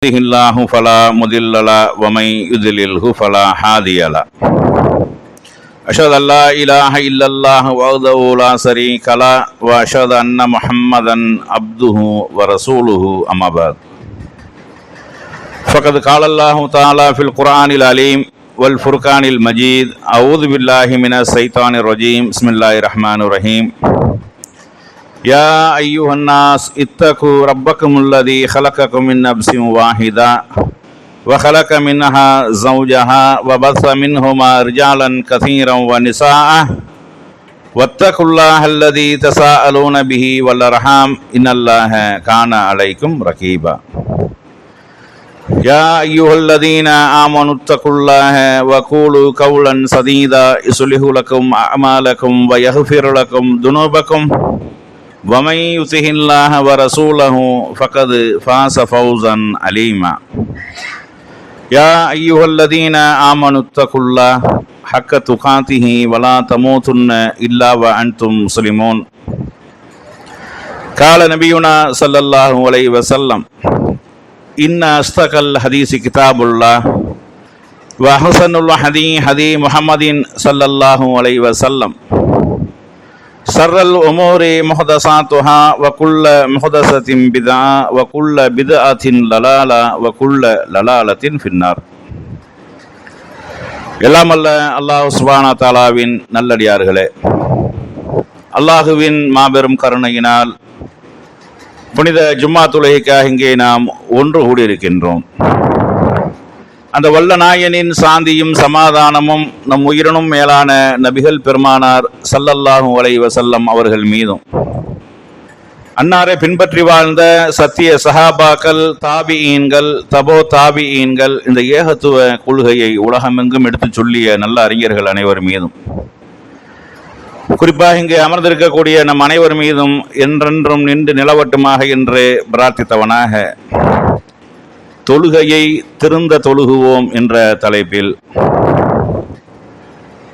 يهده الله فلا مضل له ومن يضلله فلا هادي له أشهد أن لا إله إلا الله وحده لا شريك له وأشهد أن محمدا عبده ورسوله أما بعد فقد قال الله تعالى في القرآن العليم والفرقان المجيد أعوذ بالله من الشيطان الرجيم بسم الله الرحمن الرحيم يا أيها الناس اتقوا ربكم الذي خلقكم من نفس واحدة وخلق منها زوجها وبث منهما رجالا كثيرا ونساء واتقوا الله الذي تساءلون به والأرحام إن الله كان عليكم رقيبا يا أيها الذين آمنوا اتقوا الله وقولوا قولا سديدا يصلح لكم أعمالكم ويغفر لكم ذنوبكم ومن يطع الله ورسوله فقد فاز فوزا عظيما يا أيها الذين آمنوا اتقوا الله حق تقاته ولا تموتن إلا وأنتم مسلمون قال نبينا صلى الله عليه وسلم إن أصدق الحديث كتاب الله وأحسن الهدي هدي محمد صلى الله عليه وسلم شر الأمور محدثاتها وكل محدثة بدعة وكل بدعة ضلالة وكل ضلالة في النار. எல்லாம் அல்ல அல்லாஹ் சுப்ஹானஹு வ தஆலாவின் நல்லடியார்களே, அல்லாஹுவின் மாபெரும் கருணையினால் புனித ஜும்மா தொழுகைக்காக இங்கே நாம் ஒன்று கூடியிருக்கின்றோம். அந்த வல்ல நாயனின் சாந்தியும் சமாதானமும் நம் உயிரினும் மேலான நபிகள் பெருமானார் ஸல்லல்லாஹு அலைஹி வஸல்லம் அவர்கள் மீதும், அன்னாரை பின்பற்றி வாழ்ந்த சத்திய சஹாபாக்கள், தாபிஈன்கள், தபோ தாபிஈன்கள், இந்த ஏகத்துவ கொள்கையை உலகமெங்கும் எடுத்துச் சொல்லிய நல்ல அறிஞர்கள் அனைவர் மீதும், குறிப்பாக இங்கே அமர்ந்திருக்கக்கூடிய நம் அனைவர் மீதும் என்றென்றும் நின்று நிலவட்டுமாக என்று பிரார்த்தித்தவனாக தொழுகையை திருந்த தொழுகுவோம் என்ற தலைப்பில்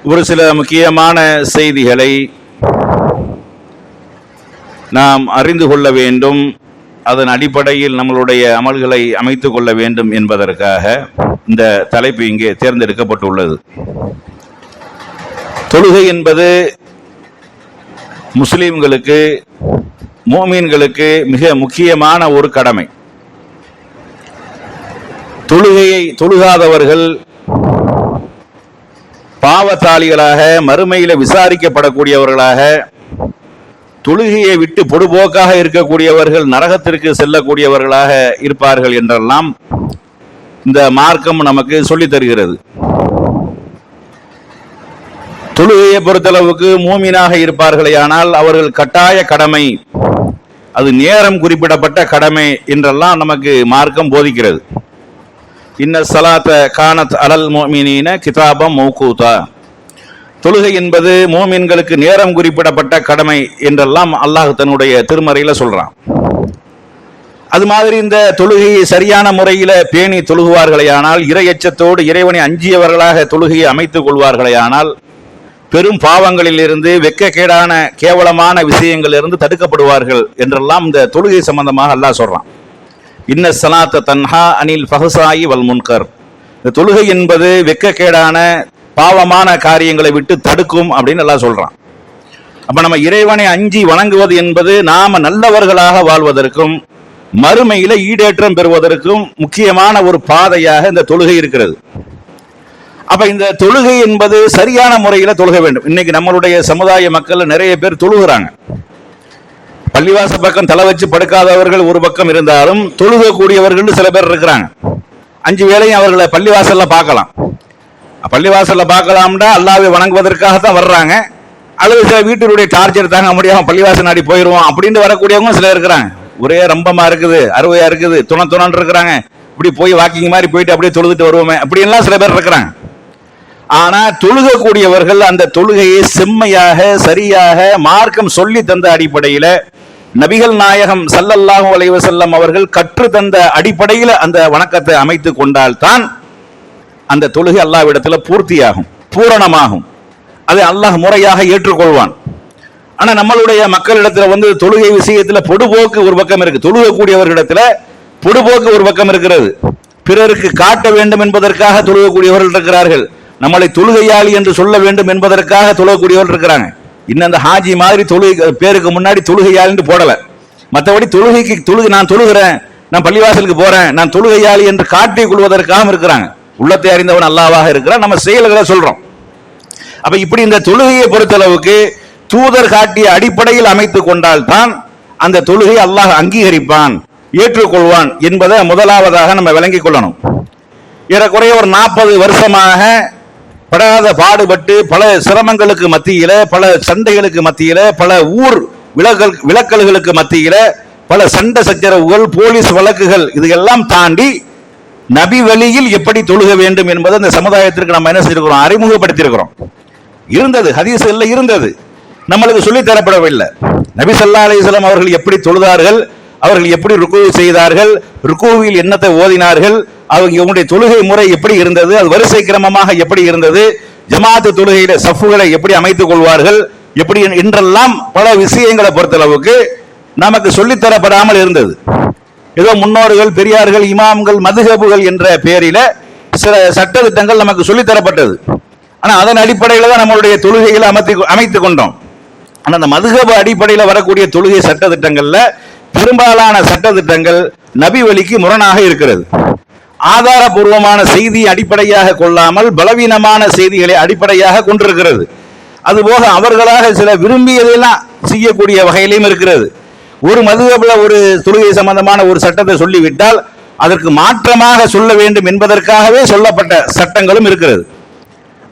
ஒரு சில முக்கியமான செய்திகளை நாம் அறிந்து கொள்ள வேண்டும், அதன் அடிப்படையில் நம்மளுடைய அமல்களை அமைத்து கொள்ள வேண்டும் என்பதற்காக இந்த தலைப்பு இங்கே தேர்ந்தெடுக்கப்பட்டுள்ளது. தொழுகை என்பது முஸ்லிம்களுக்கு, முஃமின்களுக்கு மிக முக்கியமான ஒரு கடமை. தொழுகையை தொழுகாதவர்கள் பாவத்தாளிகளாக, மறுமையில விசாரிக்கப்படக்கூடியவர்களாக, தொழுகையை விட்டு பொடுபோக்காக இருக்கக்கூடியவர்கள், நரகத்திற்கு செல்லக்கூடியவர்களாக இருப்பார்கள் என்றெல்லாம் இந்த மார்க்கம் நமக்கு சொல்லித் தருகிறது. தொழுகையை பொறுத்தளவுக்கு மூமினாக இருப்பார்களே ஆனால் அவர்கள் கட்டாய கடமை, அது நேரம் குறிப்பிடப்பட்ட கடமை என்றெல்லாம் நமக்கு மார்க்கம் போதிக்கிறது. இன்ன ஸலாத்த கானத் அலல் முஃமினீன கிதாபம் மௌகூதா, தொழுகை என்பது மூமின்களுக்கு நேரம் குறிப்பிடப்பட்ட கடமை என்றெல்லாம் அல்லாஹ் தன்னுடைய திருமறையில சொல்றான். அது மாதிரி இந்த தொழுகையை சரியான முறையில பேணி தொழுகுவார்களேயானால், இறையச்சத்தோடு இறைவனை அஞ்சியவர்களாக தொழுகையை அமைத்துக் கொள்வார்களேயானால், பெரும் பாவங்களிலிருந்து, வெட்கக்கேடான கேவலமான விஷயங்களிலிருந்து தடுக்கப்படுவார்கள் என்றெல்லாம் இந்த தொழுகை சம்பந்தமாக அல்லாஹ் சொல்றான். இன்ன ஸலாத்த தன்ஹா அனில் ஃபஹ்சாயி வல் முன்கர், இந்த தொழுகை என்பது வெட்கக்கேடான பாவமான காரியங்களை விட்டு தடுக்கும் அப்படின்னு எல்லாம் சொல்றான். அப்ப நம்ம இறைவனை அஞ்சி வணங்குவது என்பது நாம நல்லவர்களாக வாழ்வதற்கும் மறுமையில ஈடேற்றம் பெறுவதற்கும் முக்கியமான ஒரு பாதையாக இந்த தொழுகை இருக்கிறது. அப்ப இந்த தொழுகை என்பது சரியான முறையில தொழுக வேண்டும். இன்னைக்கு நம்மளுடைய சமுதாய மக்கள் நிறைய பேர் தொழுகிறாங்க. பள்ளிவாச பக்கம் தலை வச்சு படுக்காதவர்கள் ஒரு பக்கம் இருந்தாலும் தொழுகக்கூடியவர்கள் சில பேர் இருக்கிறாங்க. 5 வேளையும் அவர்களை பள்ளிவாசல்ல பார்க்கலாம். பள்ளிவாசல்ல பார்க்கலாம்டா அல்லாஹ்வை வணங்குவதற்காகத்தான் வர்றாங்க, அல்லது சில வீட்டினுடைய டார்ச்சர் தாங்க முடியாம பள்ளிவாசல் நாடி போயிடுவோம் அப்படின்னு வரக்கூடியவங்க சில இருக்கிறாங்க. ஒரே ரம்பமா இருக்குது, அறுவையா இருக்குது, துணை இருக்கிறாங்க, இப்படி போய் வாக்கிங் மாதிரி போயிட்டு அப்படியே தொழுதுட்டு வருவோமே அப்படின்லாம் சில பேர் இருக்கிறாங்க. ஆனா தொழுகக்கூடியவர்கள் அந்த தொழுகையை செம்மையாக, சரியாக மார்க்கம் சொல்லி தந்த அடிப்படையில, நபிகள் நாயகம் ஸல்லல்லாஹு அலைஹி வஸல்லம் அவர்கள் கற்று தந்த அடிப்படையில் அந்த வணக்கத்தை அமைத்து கொண்டால்தான் அந்த தொழுகை அல்லாஹ்விடத்துல பூர்த்தியாகும், பூரணமாகும். அதை அல்லாஹ் முறையாக ஏற்றுக்கொள்வான். ஆனா நம்மளுடைய மக்களிடத்துல தொழுகை விஷயத்துல பொடுபோக்கு ஒரு பக்கம் இருக்கு. தொழுகக்கூடியவர்களிடத்துல பொடுபோக்கு ஒரு பக்கம் இருக்கிறது. பிறருக்கு காட்ட வேண்டும் என்பதற்காக தொழுகக்கூடியவர்கள் இருக்கிறார்கள். நம்மளை தொழுகையாளி என்று சொல்ல வேண்டும் என்பதற்காக தொழுகக்கூடியவர்கள் இருக்கிறாங்க. இன்னும் அந்த ஹாஜி மாதிரி தொழுகை பேருக்கு முன்னாடி தொழுகையாளின்னு போடல. மற்றபடி தொழுகைக்கு நான் தொழுகிறேன், நான் பள்ளிவாசலுக்கு போறேன், நான் தொழுகையாளி என்று காட்டிக் கொள்வதற்காக இருக்கிறாங்க. உள்ளத்தை அறிந்தவன் அல்லாஹ்வாக இருக்கிறான், நம்ம செயல்களை சொல்றோம். அப்ப இப்படி இந்த தொழுகையை பொறுத்தளவுக்கு தூதர் காட்டிய அடிப்படையில் அமைத்துக் கொண்டால்தான் அந்த தொழுகை அல்லாஹ் அங்கீகரிப்பான், ஏற்றுக்கொள்வான் என்பதை முதலாவதாக நம்ம விளங்கிக் கொள்ளணும். ஏறக்குறைய ஒரு 40 வருஷமாக படாத பாடுபட்டு பல சிரமங்களுக்கு மத்தியில, பல சண்டைகளுக்கு மத்தியில, பல ஊர் விலக்கல்களுக்கு மத்தியில, பல சண்டை சச்சரவுகள், போலீஸ் வழக்குகள், இதெல்லாம் தாண்டி நபி வழியில் எப்படி தொழுக வேண்டும் என்பதை இந்த சமுதாயத்திற்கு நம்ம என்ன செய்திருக்கிறோம், அறிமுகப்படுத்தியிருக்கிறோம். இருந்தது, ஹதீஸ்ல இருந்தது, நம்மளுக்கு சொல்லி தரப்படவில்லை. நபி ஸல்லல்லாஹு அலைஹி வஸல்லம் அவர்கள் எப்படி தொழுதார்கள், அவர்கள் எப்படி ருக்கு செய்தார்கள், ருக்குவில் என்னத்தை ஓதினார்கள், அவங்களுடைய தொழுகை முறை எப்படி இருந்தது, அது வரிசை கிரமமாக எப்படி இருந்தது, ஜமாத்து தொழுகையில சஃப்புகளை எப்படி அமைத்துக் கொள்வார்கள், எப்படி என்றெல்லாம் பல விஷயங்களை பொறுத்தளவுக்கு நமக்கு சொல்லித்தரப்படாமல் இருந்தது. ஏதோ முன்னோர்கள், பெரியார்கள், இமாம்கள், மதுஹபுகள் என்ற பெயரில சில சட்ட திட்டங்கள் நமக்கு சொல்லித்தரப்பட்டது. ஆனா அதன் அடிப்படையில் தான் நம்மளுடைய தொழுகைகளை அமைத்துக் கொண்டோம். ஆனா அந்த மதுஹபு அடிப்படையில் வரக்கூடிய தொழுகை சட்ட திட்டங்கள்ல பெரும்பாலான சட்ட திட்டங்கள் நபி வழிக்கு முரணாக இருக்கிறது. ஆதாரபூர்வமான செய்தி அடிப்படையாக கொள்ளாமல் பலவீனமான செய்திகளை அடிப்படையாக கொண்டிருக்கிறது. அதுபோக அவர்களாக சில விரும்பியதெல்லாம் செய்யக்கூடிய வகையிலும் இருக்கிறது. ஒரு மதுஹபுல ஒரு தொழுகை சம்பந்தமான ஒரு சட்டத்தை சொல்லிவிட்டால் அதற்கு மாற்றமாக சொல்ல வேண்டும் என்பதற்காகவே சொல்லப்பட்ட சட்டங்களும் இருக்கிறது.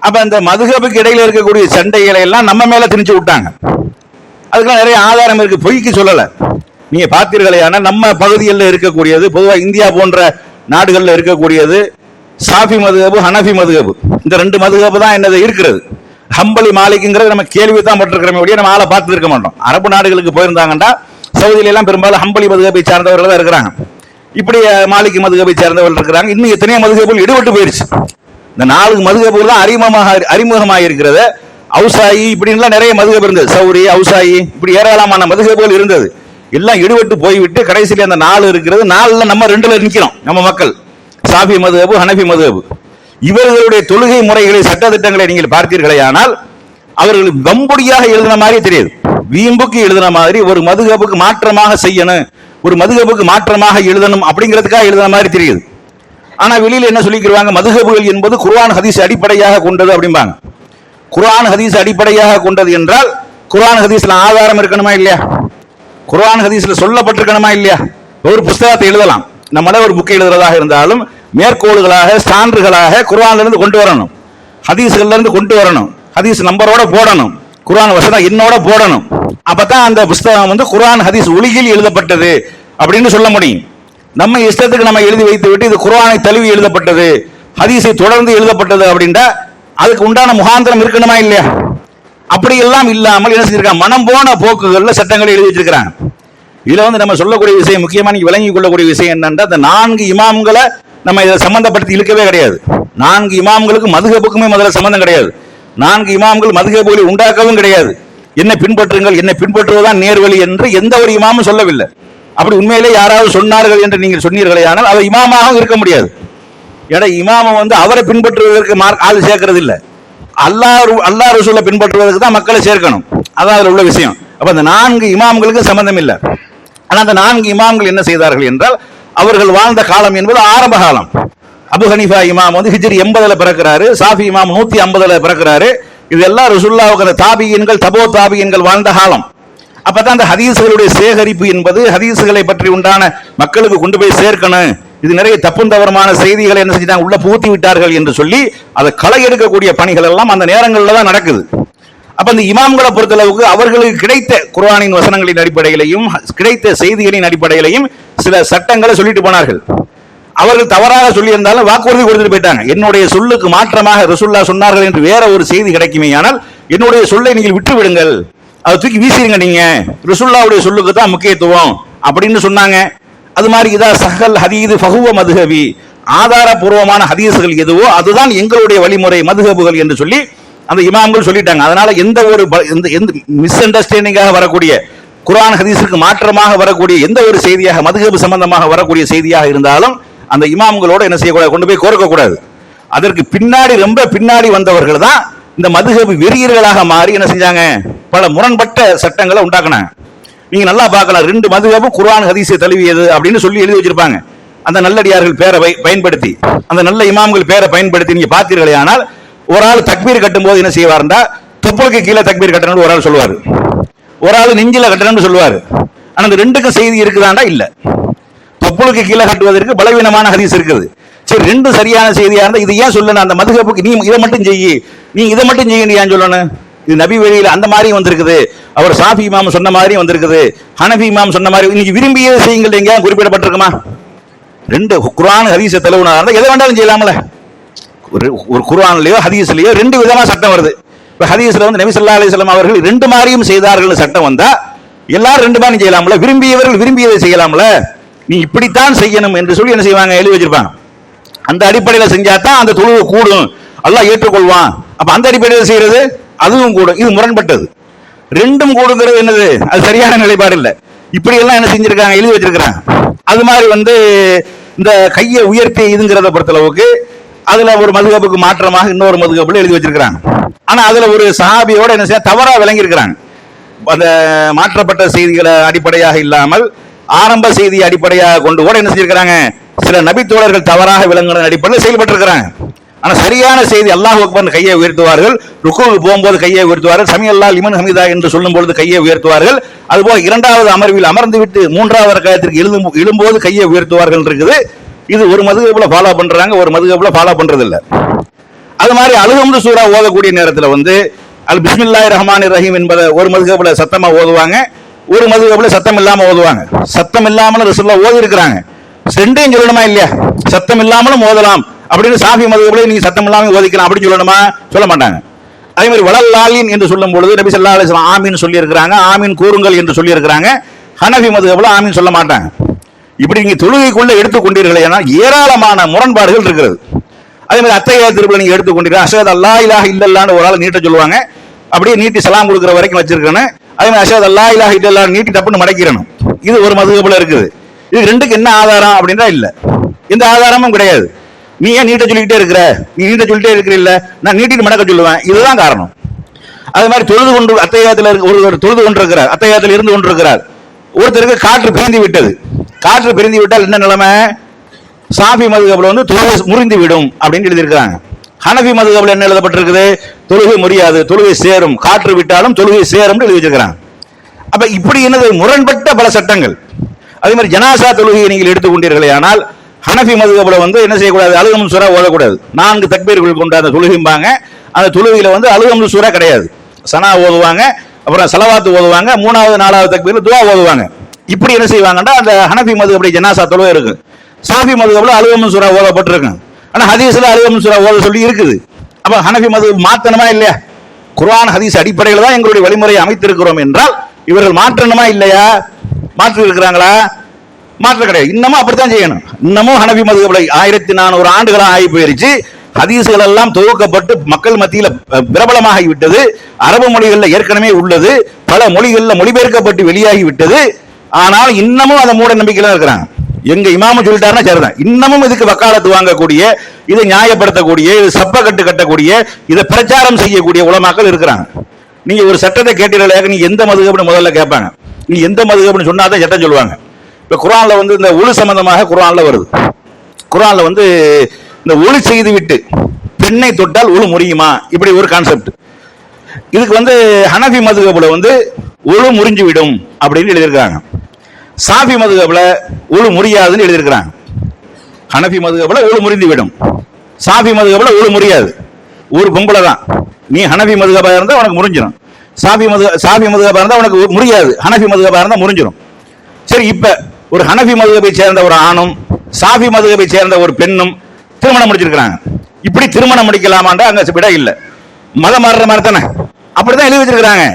அப்ப அந்த மதுஹபுக்கு இடையில இருக்கக்கூடிய சண்டைகளை எல்லாம் நம்ம மேல திணிச்சு விட்டாங்க. அதுக்கெல்லாம் நிறைய ஆதாரம் இருக்கு, பொய்க்கு சொல்லல. நீங்க பார்த்தீர்களேயான நம்ம பகுதிகளில் இருக்கக்கூடியது, பொதுவாக இந்தியா போன்ற நாடுகளில் இருக்கக்கூடியது சாஃபி மதுஹபு, ஹனஃபி மதுஹபு, இந்த 2 மதுஹபு தான் என்னது இருக்கிறது. ஹம்பலி மாலிக்ங்கிறது நம்ம கேள்வி தான் பட்டிருக்கிறோமே ஒழிய நம்ம ஆளை பார்த்து இருக்க மாட்டோம். அரபு நாடுகளுக்கு போயிருந்தாங்கன்னா சவுதியில எல்லாம் பெரும்பாலும் ஹம்பலி மதுஹபை சார்ந்தவர்கள் தான் இருக்கிறாங்க. இப்படி மாலிக் மதுஹபை சார்ந்தவர்கள் இருக்கிறாங்க. இன்னும் எத்தனையோ மதுஹபுகள் ஈடுபட்டு போயிருச்சு. இந்த 4 மதுஹபுகள் தான் அறிமுகமாக இருக்கிறது. அவுசாயி இப்படின்லாம் நிறைய மதுஹப் இருந்தது. சௌரி, அவுசாயி, இப்படி ஏராளமான மதுஹபுகள் இருந்தது. எல்லாம் ஈடுபட்டு போய்விட்டு கடைசியில் அந்த 4 இருக்கிறது. 4ல நம்ம 2ல நிற்கிறோம். நம்ம மக்கள் சாஃபி மதுஹபு, ஹனஃபி மதுஹபு. இவர்களுடைய தொழுகை முறைகளை, சட்ட திட்டங்களை நீங்கள் பார்த்தீர்களேயானால் அவர்கள் வம்பொடியாக எழுதின மாதிரி தெரியுது. வீம்புக்கு எழுதின மாதிரி ஒரு மதுஹபுக்கு மாற்றமாக செய்யணும், ஒரு மதுஹபுக்கு மாற்றமாக எழுதணும் அப்படிங்கிறதுக்காக எழுதின மாதிரி தெரியுது. ஆனா வெளியில என்ன சொல்லிக்கிறாங்க, மதுஹபுகள் என்பது குர்ஆன் ஹதீஸ் அடிப்படையாக கொண்டது அப்படிம்பாங்க. குர்ஆன் ஹதீஸ் அடிப்படையாக கொண்டது என்றால் குர்ஆன் ஹதீஸ்ல ஆதாரம் இருக்கணுமா இல்லையா? குர்ஆன் ஹதீஸ்ல சொல்லப்பட்டிருக்கணுமா இல்லையா? ஒரு புத்தகத்தை எழுதலாம், நம்மளே ஒரு புக்கை எழுதுறதாக இருந்தாலும் மேற்கோள்களாக, சான்றுகளாக குர்ஆன்ல இருந்து கொண்டு வரணும், ஹதீஸ்கள்ல இருந்து கொண்டு வரணும், ஹதீஸ் நம்பரோட போடணும், குர்ஆன் வசனம் என்னோட போடணும். அப்பதான் அந்த புத்தகம் குர்ஆன் ஹதீஸ் ஒளியில் எழுதப்பட்டது அப்படின்னு சொல்ல முடியும். நம்ம இஷ்டத்துக்கு நம்ம எழுதி வைத்து விட்டு இது குர்ஆனை தழுவி எழுதப்பட்டது, ஹதீஸை தொடர்ந்து எழுதப்பட்டது அப்படின்னா அதுக்கு உண்டான முகாந்திரம் இருக்கணுமா இல்லையா? அப்படி எல்லாம் இல்லாமல் என்ன செஞ்சிருக்காங்க, மனம் போன போக்குகள்ல சட்டங்களை எழுதி வச்சிருக்கிறாங்க. இதுல நம்ம சொல்லக்கூடிய விஷயம், முக்கியமா நீங்க விளங்கி கொள்ளக்கூடிய விஷயம் என்னன்னா, அந்த 4 இமாம்களை நம்ம இதை சம்பந்தப்படுத்தி இழுக்கவே கிடையாது. 4 இமாம்களுக்கு மதுஹபுக்குமே முதல்ல சம்பந்தம் கிடையாது. 4 இமாம்கள் மதுஹபுகளை உண்டாக்கவும் கிடையாது. என்ன பின்பற்றுங்கள், என்ன பின்பற்றுவதுதான் நேர்வழி என்று எந்த ஒரு இமாமும் சொல்லவில்லை. அப்படி உண்மையிலே யாராவது சொன்னார்கள் என்று நீங்கள் சொன்னீர்களே, ஆனால் அவர் இமாமாக இருக்க முடியாது. ஏன்னா இமாம அவரை பின்பற்றுவதற்கு ஆள் சேர்க்கறது இல்லை, அல்லாஹ் ரசூலை பின்பற்றுவதற்கு தான் மக்களை சேர்க்கணும். அதான் அதில் உள்ள விஷயம். அப்ப அந்த 4 இமாம்களுக்கு சம்பந்தம் இல்லை. ஆனால் அந்த 4 இமாம்கள் என்ன செய்தார்கள் என்றால், அவர்கள் வாழ்ந்த காலம் என்பது ஆரம்ப காலம். அபு ஹனீஃபா இமாம் ஹிஜ்ரி 80ல பிறக்கிறாரு, சாஃபி இமாம் 150ல பிறக்கிறாரு. இதெல்லாம் ரசூலுல்லாஹ்வுடைய தாபியீன்கள், தபோ தாபியீன்கள் வாழ்ந்த காலம். அப்பதான் அந்த ஹதீஸ்களுடைய சேகரிப்பு என்பது, ஹதீஸ்களை பற்றி உண்டான மக்களுக்கு கொண்டு போய் சேர்க்கணும், இது நிறைய தப்பும் தவறுமான செய்திகளை என்ன செஞ்சாங்க, உள்ள புகுத்தி விட்டார்கள் என்று சொல்லி அதை களை எடுக்கக்கூடிய பணிகள் எல்லாம் அந்த நேரங்களில் தான் நடக்குது. அப்ப இந்த இமாம்களை பொறுத்தளவுக்கு அவர்களுக்கு கிடைத்த குர்ஆனின் வசனங்களின் அடிப்படையிலையும் கிடைத்த செய்திகளின் அடிப்படையிலையும் சில சட்டங்களை சொல்லிட்டு போனார்கள். அவர்கள் தவறாக சொல்லி இருந்தாலும் வாக்குறுதி கொடுத்துட்டு போயிட்டாங்க. என்னுடைய சொல்லுக்கு மாற்றமாக ரசூலுல்லாஹ் சொன்னார்கள் என்று வேற ஒரு செய்தி கிடைக்குமே, ஆனால் என்னுடைய சொல்லை நீங்கள் விட்டு விடுங்கள், அதை தூக்கி வீசிடுங்க, நீங்க ரசூலுல்லாஹ்வுடைய சொல்லுக்கு தான் முக்கியத்துவம் அப்படின்னு சொன்னாங்க. அது மாதிரி இதா சஹல் ஹதீது ஃபஹுவ மதுஹபி, ஆதாரபூர்வமான ஹதீஸ்கள் எதுவோ அதுதான் எங்களுடைய வழிமுறை மதுஹபுகள் என்று சொல்லி அந்த இமாம்கள் சொல்லிட்டாங்க. அதனால எந்த ஒரு மிஸ் அண்டர்ஸ்டாண்டிங்காக வரக்கூடிய குர்ஆன் ஹதீஸுக்கு மாற்றமாக வரக்கூடிய எந்த ஒரு செய்தியாக மதுஹப் சம்பந்தமாக வரக்கூடிய செய்தியாக இருந்தாலும் அந்த இமாம்களோட என்ன செய்யக்கூடாது, கொண்டு போய் கோர்க்க கூடாது. அதற்கு பின்னாடி ரொம்ப பின்னாடி வந்தவர்கள் தான் இந்த மதுஹப் வெறியர்களாக மாறி என்ன செஞ்சாங்க, பல முரண்பட்ட சட்டங்களை உண்டாக்குனாங்க. நீங்க நல்லா பார்க்கலாம், 2 மதுஹப் குர்ஆன் ஹதீஸை தழுவியது அப்படின்னு சொல்லி எழுதி வச்சிருப்பாங்க. அந்த நல்லடியார்கள் பேரை பயன்படுத்தி, அந்த நல்ல இமாம்கள் பேரை பயன்படுத்தி நீங்க பார்த்தீர்களே. ஆனால் ஒரு ஆள் தக்பீர் கட்டும் போது என்ன செய்வார்னா, தொப்புளுக்கு கீழே தக்பீர் கட்டணும்னு ஒரு ஆள் சொல்லுவார், ஒரு ஆள் நெஞ்சில கட்டணும்னு சொல்லுவார். ஆனா இந்த ரெண்டுக்கும் செய்தி இருக்குதாண்டா? இல்ல. தொப்புளுக்கு கீழே கட்டுவதற்கு பலவீனமான ஹதீஸ் இருக்குது. சரி, 2 சரியான செய்தியா இருந்தா இது ஏன் சொல்லணும்? அந்த மதுஹப்புக்கு நீ இதை மட்டும் செய்யி, நீ இதை மட்டும் செய்ய ஏன் சொல்லணும்? இது நபி வழியில அந்த மாதிரி வந்திருக்குது, அவர் ஷாஃபி இமாம் சொன்ன மாதிரி வந்திருக்குது, ஹனஃபி இமாம் சொன்ன மாதிரி இன்னைக்கு விரும்பிய செய்யுங்கள் எங்க குறிப்பிடப்பட்டிருக்குமா? 2 குர்ஆன் ஹதீஸை தழுவுனா இருந்தா எதை வேண்டாலும் செய்யலாம்ல. ஒரு குர்ஆன்லயோ ஹதீஸ்லயோ 2 விதமா சட்டம் வருது. இப்ப ஹதீஸ்ல வந்து நபி ஸல்லல்லாஹு அலைஹி வஸல்லம் அவர்கள் 2 மாதிரியும் செய்தார்கள் சட்டம் வந்தா எல்லாரும் 2 மாதிரி செய்யலாம்ல. விரும்பியவர்கள் விரும்பியதை செய்யலாம்ல. நீ இப்படித்தான் செய்யணும் என்று சொல்லி என்ன செய்வாங்க, எழுதி வச்சிருப்பாங்க. அந்த அடிப்படையில் செஞ்சா தான் அந்த தொழுகை கூடும், அல்லாஹ் ஏற்றுக்கொள்வான். அப்ப அந்த அடிப்படையில் செய்யறது அதுவும் கூடும். இது முரண்பட்டது. 2ம் கூடுங்கிறது என்னது, அது சரியான நிலைப்பாடு இல்லை. இப்படி எல்லாம் என்ன செஞ்சிருக்காங்க, எழுதி வச்சிருக்கிறாங்க. அது மாதிரி வந்து இந்த கையை உயர்த்தி இதுங்கிறத பொறுத்தளவுக்கு அதுல ஒரு மதுஹப்புக்கு மாற்றமாக இன்னொரு மதுஹப்புல எழுதி வச்சிருக்கிறாங்க. ஆனா அதுல ஒரு சஹாபியோட என்ன செய்ய தவறா விளங்கி இருக்கிறாங்க. அந்த மாற்றப்பட்ட செய்திகளை அடிப்படையாக இல்லாமல் ஆரம்ப செய்தி அடிப்படையாக கொண்டு கூட என்ன செஞ்சிருக்கிறாங்க, சில நபித்தோழர்கள் தவறாக விளங்குற அடிப்படையில் செயல்பட்டு இருக்கிறாங்க. ஆனா சரியான செய்தி அல்லாஹ் அக்பர் கையை உயர்த்துவார்கள், ருக்குவுக்கு போகும்போது கையை உயர்த்துவார்கள், சமி அல்லாஹ் லிமன் ஹமீதா என்று சொல்லும் பொழுது கையை உயர்த்துவார்கள். அதுபோல 2வது அமர்வில் அமர்ந்து விட்டு 3வது ரக்காயத்திற்கு எழும்போது கையை உயர்த்துவார்கள் இருக்குது. இது ஒரு மதுஹப்ல ஃபாலோ பண்றாங்க, ஒரு மதுஹப்ல ஃபாலோ பண்றது இல்ல. அது மாதிரி அல்ஹம்து சூரா ஓதக்கூடிய நேரத்தில் வந்து அல் பிஸ்மில்லாஹிர் ரஹ்மானிர் ரஹீம் என்பதை ஒரு மதுஹப்ல சத்தமா ஓதுவாங்க, ஒரு மதுஹப்ல சத்தம் இல்லாம ஓதுவாங்க. சத்தம் இல்லாமல் ரசூலுல்லாஹ் ஓதி இருக்கிறாங்க. 2யும் சொல்லணுமா இல்லையா? சத்தம் இல்லாமலும் ஓதலாம் அப்படின்னு ஷாஃபி மதுஹப்ல நீங்க சத்தம் இல்லாம ஓதிக்கலாம் அப்படின்னு சொல்லணுமா? சொல்ல மாட்டாங்க. அதே மாதிரி வலல்லாலின் என்று சொல்லும் பொழுது நபி ஸல்லல்லாஹு அலைஹி வஸல்லம் ஆமீன் சொல்லி இருக்கிறாங்க, ஆமீன் கூறுங்கள் என்று சொல்லி இருக்கிறாங்க. ஹனஃபி மதுஹப்ல ஆமீன் சொல்ல மாட்டாங்க. இப்படி நீங்க தொழுகைக்குள்ள எடுத்துக்கொண்டீர்களே, ஆனால் ஏராளமான முரண்பாடுகள் இருக்கிறது. அதே மாதிரி அத்தஹியாத்துல நீங்க எடுத்துக்கொண்டீர்கள், அஷ்ஹது அல்லா இலாஹ இல்லல்லாஹ்னு ஒரு ஆள் நீட்ட சொல்லுவாங்க, அப்படியே நீட்டி சலாம் கொடுக்குற வரைக்கும் வச்சிருக்கணும். அதே மாதிரி அஷ்ஹது அல்லா இலாஹ இல்லல்லாஹ் நீட்டி டப்புன்னு மடக்கிடணும். இது ஒரு மதுஹப்ல இருக்குது. இது 2க்கு என்ன ஆதாரம் அப்படின்னா இல்ல, எந்த ஆதாரமும் கிடையாது. நீ ஏன் நீட்ட சொல்லிக்கிட்டே இருக்கிற, நீ நீட்ட சொல்லிட்டே இருக்கிற, நான் நீட்டிட்டு மடக்க சொல்லுவேன், இதுதான் காரணம். அதே மாதிரி தொழுது கொண்டு அத்தஹியாத்துல ஒருவர் தொழுது கொண்டிருக்கிறார், அத்தஹியாத்துல இருந்து கொண்டிருக்கிறார், ஒருத்தருக்கு காற்று பிரிந்து விட்டது. காற்று பிரிந்து விட்டால் என்ன நிலைமை? ஷாஃபி மதுஹப்ல வந்து தொழுகை முறிந்து விடும் அப்படின்னு எழுதியிருக்கிறாங்க. ஹனஃபி மதுஹப்ல என்ன எழுதப்பட்டிருக்குது? தொழுகை முறியாது, தொழுகை சேரும், காற்று விட்டாலும் தொழுகை சேரும் எழுதி வச்சிருக்கிறாங்க. அப்ப இப்படி என்னது முரண்பட்ட பல சட்டங்கள். அதே மாதிரி ஜனாசா தொழுகையை நீங்கள் எடுத்துக்கொண்டீர்களே, ஆனால் ஹனஃபி மதுஹப்ல வந்து என்ன செய்யக்கூடாது, அல்ஹம்து சூரா ஓதக்கூடாது. 4 தக்பீர்கள் கொண்ட அந்த தொழுகைம்பாங்க. அந்த தொழுகையில வந்து அல்ஹம்து சூரா கிடையாது. சனா ஓதுவாங்க, அப்புறம் ஸலவாத் ஓதுவாங்க, 3வது 4வது தக்பீர்ல துஆ ஓதுவாங்க. இப்படி என்ன செய்வாங்கன்னா அந்த ஹனஃபி மதுஹப்ல ஜனாசா தொழுகை இருக்கு. ஷாஃபி மதுஹப்ல அல்ஹம்து சூரா ஓதப்பட்டிருக்கு. ஆனா ஹதீஸ்ல அல்ஹம்து சூரா ஓத சொல்லி இருக்குது. அப்ப ஹனஃபி மதுஹப் மாத்தணுமா இல்லையா? குர்ஆன் ஹதீஸ் அடிப்படையில் தான் எங்களுடைய வழிமுறையை அமைத்திருக்கிறோம் என்றால் இவர்கள் மாற்றணுமா இல்லையா? மாற்றி இருக்கிறாங்களா? மாற்ற கிடையாது. இன்னமும் அப்படித்தான் செய்யணும். இன்னமும் ஹனஃபி மதுஹப்ல 1400 ஆண்டுகளா ஆகி போயிருச்சு. ஹதீஸ்கள் எல்லாம் தொகுக்கப்பட்டு மக்கள் மத்தியில் பிரபலமாகி விட்டது. அரபு மொழிகளில் ஏற்கனவே உள்ளது, பல மொழிகளில் மொழிபெயர்க்கப்பட்டு வெளியாகி விட்டது. ஆனால் இன்னமும் அந்த மூட நம்பிக்கையில இருக்கிறாங்க. எங்க இமாம சொல்லிட்டாருன்னா சரிதான். இன்னமும் இதுக்கு வக்காலத்து வாங்கக்கூடிய, இதை நியாயப்படுத்தக்கூடிய, இது சப்ப கட்டு கட்டக்கூடிய, இதை பிரச்சாரம் செய்யக்கூடிய உலமாக்கள் இருக்கிறாங்க. நீங்க ஒரு சட்டத்தை கேட்டீர்களாக, நீ எந்த மதுஹப்னு முதல்ல கேட்பாங்க. நீ எந்த மதுஹப்னு சொன்னாதான் சட்டம் சொல்லுவாங்க. இப்ப குர்ஆன்ல வந்து இந்த ஒளி சம்பந்தமாக குர்ஆன்ல வருது. குர்ஆன்ல வந்து இந்த ஒளி செய்து விட்டு பெண்ணை தொட்டால் ஒளி முறியுமா, இப்படி ஒரு கான்செப்ட். இதுக்கு வந்து ஹனஃபி மதுஹப்ல வந்து ஒளி முறிஞ்சு விடும் அப்படின்னு எழுதியிருக்காங்க. ஷாஃபி மதுஹப்ல ஒளி முறியாதுன்னு எழுதியிருக்கிறாங்க. ஹனஃபி மதுஹப்ல ஒளி முறிந்து விடும், ஷாஃபி மதுஹப்ல ஒளி முறியாது. ஒரு பொம்பளை தான், நீ ஹனஃபி மதுஹபா இருந்தா உனக்கு முறிஞ்சிடும், ஷாஃபி மதுஹபா இருந்தா உனக்கு முறியாது, ஹனஃபி மதுஹபா இருந்தா முறிஞ்சிடும். சரி, இப்ப ஒரு ஹனஃபி மதுஹபை சேர்ந்த ஒரு ஆணும் ஷாஃபி மதுஹபை சேர்ந்த ஒரு பெண்ணும் திருமணம் முடிச்சிருக்கிறாங்க. இப்படி திருமணம் முடிக்கலாமாண்டா அங்க விட இல்ல, மதம் மாறுற மாதிரி தானே, அப்படிதான் எழுதி வச்சிருக்காங்க.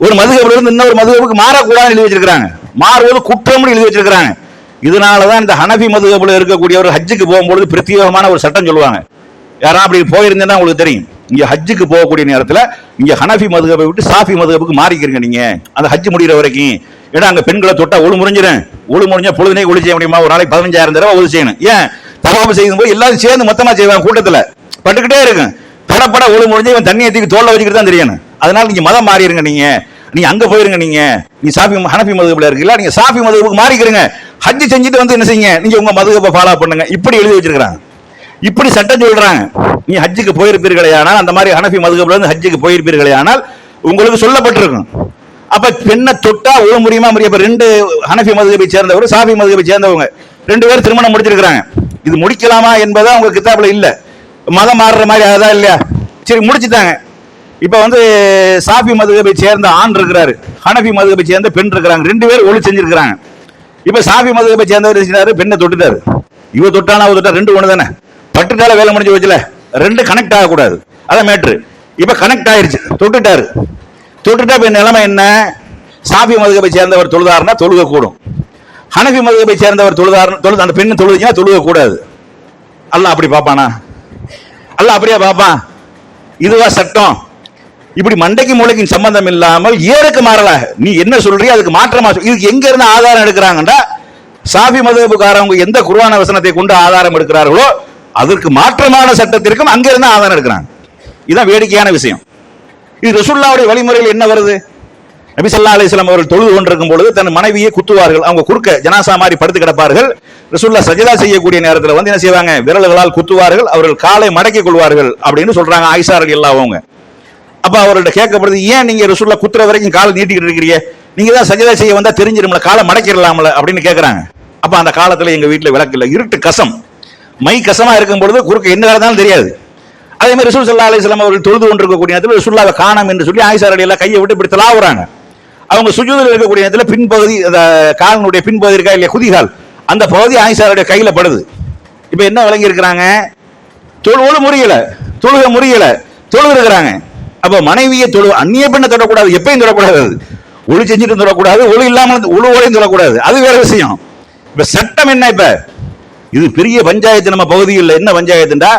ஒரு மதுஹப்ல இருந்து இன்னொரு மதுஹபுக்கு மாறக்கூடாதுன்னு எழுதி வச்சிருக்காங்க. மாறுவது குற்றம்னு எழுதி வச்சிருக்காங்க. இதனாலதான் இந்த ஹனஃபி மதுஹப்ல இருக்கக்கூடிய ஒரு ஹஜ்ஜுக்கு போகும்போது பிரத்யேகமான ஒரு சட்டம் சொல்லுவாங்க. யாரா அப்படி போயிருந்தேன்னா உங்களுக்கு தெரியும், இங்க ஹஜ்ஜுக்கு போகக்கூடிய நேரத்தில் இங்க ஹனஃபி மதுஹபை விட்டு ஷாஃபி மதுஹபுக்கு மாறிக்கிறீங்க. நீங்க அந்த ஹஜ் முடிகிற வரைக்கும் ஏன்னா அங்க பெண்களை தொட்டா ஒழு முறிஞ்சிடும், ஒழு முறிஞ்சா பொழுதுனே ஒளி செய்ய முடியுமா? ஒரு நாளைக்கு 15,000 தடவை ஒளி செய்யணும். ஏன் தவாபு செய்யும் போது எல்லாரும் சேர்ந்து மொத்தமா செய்வாங்க, கூட்டத்தில் பட்டுக்கிட்டே இருக்கும். படப்பட ஒழு முறிஞ்சு இவன் தண்ணியை தூக்கி தோல்ல வச்சுக்கிட்டு தான் தெரியணும். அதனால நீங்க மதம் மாறிடுங்க, நீங்க அங்க போயிருங்க, நீ ஹனஃபி மதுஹப்ல இருக்கீங்களா, நீங்க சாஃபி மதுஹபுக்கு மாறிக்கிறீங்க, ஹஜ் செஞ்சுட்டு வந்து என்ன செய்யுங்க, நீங்க உங்க மதுஹபை ஃபாலோ பண்ணுங்க. இப்படி எழுதி வச்சிருக்காங்க, இப்படி சட்டம் சொல்றாங்க. நீ ஹஜ்ஜுக்கு போயிருப்பீர்களே ஆனால், அந்த மாதிரி ஹனஃபி மதுஹப்ல இருந்து ஹஜ்ஜுக்கு போயிருப்பீர்களே ஆனால் உங்களுக்கு சொல்லப்பட்டிருக்கும். அப்ப பெண்ணை தொட்டா ஒரு முடியுமா முடியும்? இப்ப 2 ஹனஃபி மதுஹபை சேர்ந்தவர், சாஃபி மதுஹபை சேர்ந்தவங்க 2 பேரும் திருமணம் முடிச்சிருக்காங்க. இது முடிக்கலாமா என்பதா அவங்க கிதாபுல இல்ல, மதம் மாறுற மாதிரி அதான் இல்லையா? சரி முடிச்சுட்டாங்க. இப்ப வந்து சாஃபி மதுஹபை சேர்ந்த ஆண் இருக்கிறாரு, ஹனஃபி மதுஹபை சேர்ந்த பெண் இருக்கிறாங்க, 2 பேர் ஒளி செஞ்சிருக்கிறாங்க. இப்ப சாஃபி மதுஹபை சேர்ந்தவர் செஞ்சாரு, பெண்ணை தொட்டுட்டாரு. இவ தொட்டானா அவ தொட்டா 2 ஒண்ணு தானே, பட்டுட்டால வேலை முடிஞ்சு வச்சுல, 2 கனெக்ட் ஆகக்கூடாது, அதான் மேட்ரு. இப்ப கனெக்ட் ஆயிருச்சு, தொட்டுட்டாரு. தொட்டுட்டா இப்ப நிலைமை என்ன? சாஃபி மதுஹபை சேர்ந்தவர் தொழுதாருன்னா தொழுக கூடும், ஹனஃபி மதுஹபை சேர்ந்தவர் தொழுதாரு அந்த பெண்ணு தொழுதுச்சுன்னா தொழுக கூடாது. அல்லாஹ் அப்படி பாப்பானா? அல்லாஹ் அப்படியே பாப்பான்? இதுவா சட்டம்? இப்படி மண்டைக்கு மூளைக்கு சம்பந்தம் இல்லாமல் ஏருக்கு மாறல. நீ என்ன சொல்றிய அதுக்கு மாற்றமா இதுக்கு எங்க இருந்து ஆதாரம் எடுக்கிறாங்கடா? சாஃபி மதுஹபுக்காரவங்க எந்த குர்ஆன் வசனத்தை கொண்டு ஆதாரம் எடுக்கிறார்களோ அதற்கு மாற்றமான சட்டத்திற்கும் அங்க இருந்து ஆதாரம் எடுக்கிறாங்க. இதுதான் வேடிக்கையான விஷயம். இது ரசூலுல்லாஹ்வுடைய வழிமுறையில் என்ன வருது? நபி ஸல்லல்லாஹு அலைஹி வஸல்லம் அவர்கள் தொழுது கொண்டிருக்கும் பொழுது தன் மனைவியை குத்துவார்கள். அவங்க குறுக்க ஜனாசா மாதிரி படுத்து கிடப்பார்கள். ரசூலுல்லாஹ் சஜதா செய்யக்கூடிய நேரத்தில் வந்து என்ன செய்வாங்க? விரல்களால் குத்துவார்கள், அவர்கள் காலை மடக்கிக் கொள்வார்கள் அப்படின்னு சொல்றாங்க ஆயிஷா ரலியல்லாஹு அன்ஹா. அப்ப அவர்கள்ட்ட கேட்கப்படுது, ஏன் நீங்க ரசூலுல்லாஹ் குத்துற வரைக்கும் காலை நீட்டிக்கிட்டு இருக்கிறீங்க? நீங்க தான் சஜதா செய்ய வந்தா தெரிஞ்சிரும்ல, காலை மடக்கிடலாம்ல அப்படின்னு கேட்கறாங்க. அப்ப அந்த காலத்துல எங்க வீட்டுல விளக்கு இல்ல, இருட்டு கசம், மை கசமா இருக்கும் பொழுது குறுக்க என்ன நடந்தாலும் தெரியாது. அதே மாதிரி ரசூல் ஸல்லல்லாஹு அலைஹி வஸல்லம் அவர்கள் தொழுது கொண்டிருக்கக்கூடிய நேரத்தில் ரசூலுல்லாஹ்வை காணோம் என்று சொல்லி ஆயிஷா ரலியல்லாஹு கையை விட்டு இப்படி தலாவுறாங்க. அவங்க சுஜூதில் இருக்கக்கூடிய நேரத்தில் பின்பகுதி காலினுடைய பின்பகுதி இருக்கா இல்லையா, குதிகால், அந்த பகுதி ஆயிஷாவுடைய கையில படுது. இப்ப என்ன விளங்கி இருக்கிறாங்க? தொழுக முறியல, தொழுது இருக்கிறாங்க. அப்ப மனைவியை அந்நிய பெண்ணை தொடக்கூடாது, எப்பயும் தொடக்கூடாது, ஒளி செஞ்சுட்டு தொடக்கூடாது, ஒளி இல்லாமல் ஒளியோடையும் தொடக்கூடாது, அது வேற விஷயம். இப்ப சட்டம் என்ன? இப்ப இது பெரிய பஞ்சாயத்து நம்ம பகுதியில். என்ன பஞ்சாயத்துண்டா,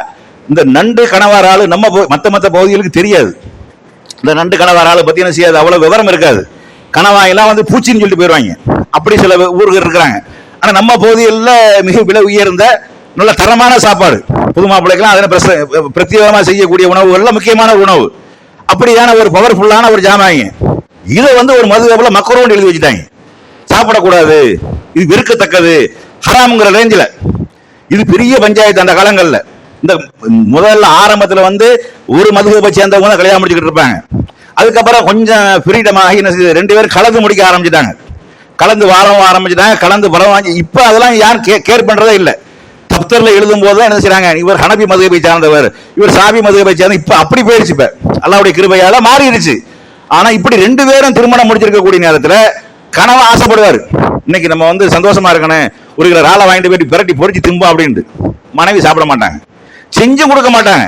இந்த நண்டு கணவாராளு நம்ம மத்த பகுதிகளுக்கு தெரியாது. இந்த நண்டு கணவாராளு பத்தி என்ன செய்யாது, அவ்வளவு விவரம் இருக்காது. கணவாயெல்லாம் வந்து பூச்சின்னு சொல்லிட்டு போயிடுவாங்க, அப்படி சில ஊர்கள் இருக்கிறாங்க. ஆனா நம்ம பகுதிகளில் மிக விலை உயர்ந்த நல்ல தரமான சாப்பாடு, புது மாப்பிள்ளைக்கெல்லாம் அதனை பிரத்யேகமாக செய்யக்கூடிய உணவுகள்ல முக்கியமான உணவு, அப்படியான ஒரு பவர்ஃபுல்லான ஒரு ஜாமாங்க. இதை வந்து ஒரு மதுஹப்ல மக்ரூஹ் எழுதி வச்சுட்டாங்க, சாப்பிடக்கூடாது, இது வெறுக்கத்தக்கது, ஹராம்ங்கிற ரேஞ்சில். இது பெரிய பஞ்சாயத்து அந்த காலங்கள்ல. இந்த முதல்ல ஆரம்பத்தில் வந்து ஒரு மதுஹபை சேர்ந்தவங்க தான் கல்யாணம் முடிச்சுக்கிட்டு இருப்பாங்க. அதுக்கப்புறம் கொஞ்சம் ஃப்ரீடம் ஆகி என்ன செய்யுது, 2 பேரும் கலந்து முடிக்க ஆரம்பிச்சுட்டாங்க, கலந்து வாரம் ஆரம்பிச்சுட்டாங்க, கலந்து பரவாங்க. இப்ப அதெல்லாம் யாரும் கேர் பண்றதே இல்லை. தப்தர்ல எழுதும் போது என்ன செய்றாங்க, இவர் ஹனபி மதுஹபை சார்ந்தவர், இவர் சாஃபி மதுஹபை சேர்ந்த, இப்ப அப்படி போயிடுச்சு. இப்ப அல்லாஹ்வுடைய கிருபையால மாறிடுச்சு. ஆனா இப்படி 2 பேரும் திருமணம் முடிச்சிருக்கக்கூடிய நேரத்துல கணவன் ஆசைப்படுவார், இன்னைக்கு நம்ம வந்து சந்தோஷமா இருக்கணும், 1 கிலோ ராலை வாங்கிட்டு போயிட்டு பிரட்டி பொறிச்சு திம்பா அப்படின்ட்டு. மனைவி சாப்பிட மாட்டாங்க, செஞ்சு கொடுக்க மாட்டாங்க,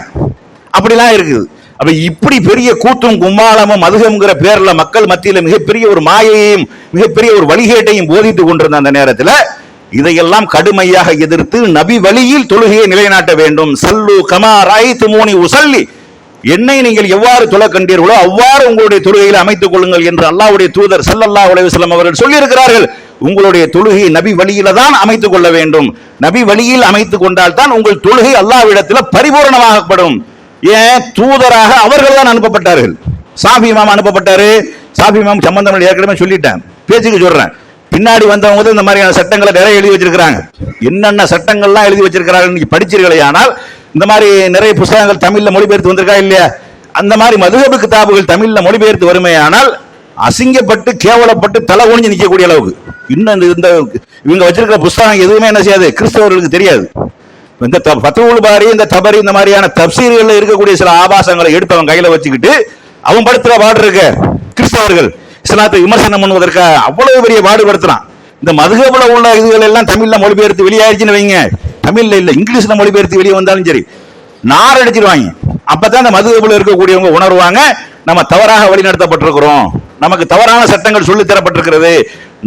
அப்படிலாம் இருக்குது. அப்ப இப்படி பெரிய கூத்தும் கும்மாளமும் மதுஹப்ங்கிற பேர்ல மக்கள் மத்தியில மிகப்பெரிய ஒரு மாயையும் மிகப்பெரிய ஒரு வழிகேட்டையும் போதித்துக் கொண்டிருந்த அந்த நேரத்தில் இதையெல்லாம் கடுமையாக எதிர்த்து நபி வழியில் தொழுகையை நிலைநாட்ட வேண்டும். சல்லு கமா ராய்துமூனி உஸல்லி, என்னை நீங்கள் எவ்வாறு தொழ கண்டீர்களோ அவ்வாறு உங்களுடைய தொழுகையில் அமைத்துக் கொள்ளுங்கள் என்று அல்லாஹ்வுடைய தூதர் ஸல்லல்லாஹு அலைஹி வஸல்லம் அவர்கள் சொல்லி இருக்கிறார்கள். உங்களுடைய தொழுகையை நபி வழியில தான் அமைத்துக் கொள்ள வேண்டும். நபி வழியில் அமைத்துக் கொண்டால் தான் உங்கள் தொழுகை அல்லாஹ்விடத்தில் பரிபூரணமாகப்படும். ஏன்? தூதராக அவர்கள் தான் அனுப்பப்பட்டார்கள். சாஃபி இமாம் அனுப்பப்பட்டாரு. சாஃபி இமாம் சம்பந்தம் ஏற்கனவே சொல்லிட்டேன், பேச்சுக்கு சொல்றேன். பின்னாடி வந்தவங்க இந்த மாதிரியான சட்டங்களை நிறைய எழுதி வச்சிருக்கிறாங்க. என்னென்ன சட்டங்கள்லாம் எழுதி வச்சிருக்கிறார்கள் நீங்க படிச்சீர்களே, ஆனால் இந்த மாதிரி நிறைய புத்தகங்கள் தமிழ்ல மொழிபெயர்த்து வந்திருக்கா இல்லையா? அந்த மாதிரி மதுஹப் கிதாபுகள் தமிழ்ல மொழிபெயர்த்து வருமே, ஆனால் அசிங்கப்பட்டு கேவலப்பட்டு தலை குனிஞ்சு நிற்கக்கூடிய அளவுக்கு இன்னும் இந்த இவங்க வச்சிருக்கிற புத்தகம் எதுவுமே என்ன செய்யாது, கிறிஸ்தவர்களுக்கு தெரியாது. இந்த ஃபத்ஹுல் பாரி, இந்த தபரி, இந்த மாதிரியான தப்சீர்கள் இருக்கக்கூடிய சில ஆபாசங்களை எடுத்து அவன் கையில வச்சுக்கிட்டு அவன் படுத்துற பாடு இருக்க கிறிஸ்தவர்கள் இஸ்லாத்தை விமர்சனம் பண்ணுவதற்கு அவ்வளவு பெரிய பாடுபடுத்துறான். இந்த மதுஹப்ல உள்ள இதுகள் எல்லாம் தமிழ்ல மொழிபெயர்த்து வெளியாயிடுச்சுன்னு வைங்க, தமிழ்ல இல்ல இங்கிலீஷ்ல மொழிபெயர்த்து வெளியே வந்தாலும் சரி நார் அடிச்சிருவாங்க. அப்பதான் இந்த மதுஹப்ல இருக்கக்கூடியவங்க உணர்வாங்க, நம்ம தவறாக வழிநடத்தப்பட்டிருக்கிறோம், நமக்கு தவறான சட்டங்கள் சொல்லி தரப்பட்டிருக்கிறது,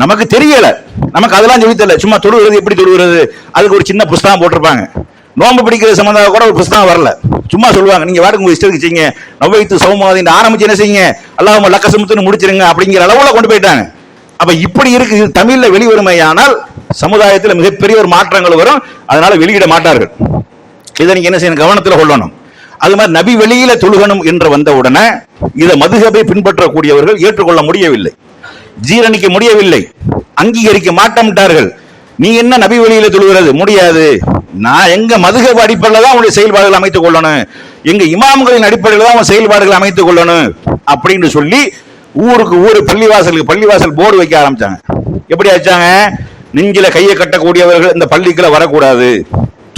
நமக்கு தெரியல, நமக்கு அதெல்லாம் சொல்லி தரல. சும்மா தொழுகிறது எப்படி தொழுகிறது அதுக்கு ஒரு சின்ன புஸ்தகம் போட்டிருப்பாங்க, நோன்பு பிடிக்கிறது சம்பந்தமாக கூட ஒரு புஸ்தகம் வரல, சும்மா சொல்லுவாங்க நீங்க வாடகை உங்க இஷ்டத்துக்கு செய்யுங்க, நவ்வைத்து சௌமாதின்னு ஆரம்பிச்சு என்ன செய்யுங்க, அல்லாஹும்ம லக்க சுமுத்துன்னு முடிச்சிருங்க அப்படிங்கிற அளவுல கொண்டு போயிட்டாங்க. அப்ப இப்படி இருக்கு. தமிழ்ல வெளிவருமையானால் சமுதாயத்தில் மிகப்பெரிய ஒரு மாற்றங்கள் வரும். அதனால வெளியிட மாட்டார்கள். இதை நீங்க என்ன செய்யணும், கவனத்தில் கொள்ளணும். அது மாதிரி நபி வெளியில தொழுகணும் என்று வந்த உடனே இதை மதுஹபை பின்பற்றக்கூடியவர்கள் ஏற்றுக்கொள்ள முடியவில்லை, ஜீரணிக்க முடியவில்லை, அங்கீகரிக்க மாட்டமிட்டார்கள். நீ என்ன நபி வெளியில தொழுகிறது? முடியாது. நான் எங்க மதுஹப் அடிப்படையில் தான் உங்களுடைய செயல்பாடுகள் அமைத்துக் கொள்ளணும், எங்க இமாம்களின் அடிப்படையில் தான் உங்க செயல்பாடுகள் அமைத்துக் கொள்ளணும் அப்படின்னு சொல்லி ஊருக்கு ஊரு பள்ளிவாசலுக்கு பள்ளிவாசல் போர்டு வைக்க ஆரம்பிச்சாங்க. எப்படி வச்சாங்க? நெஞ்சில கையை கட்டக்கூடியவர்கள் இந்த பள்ளிக்குள்ள வரக்கூடாது,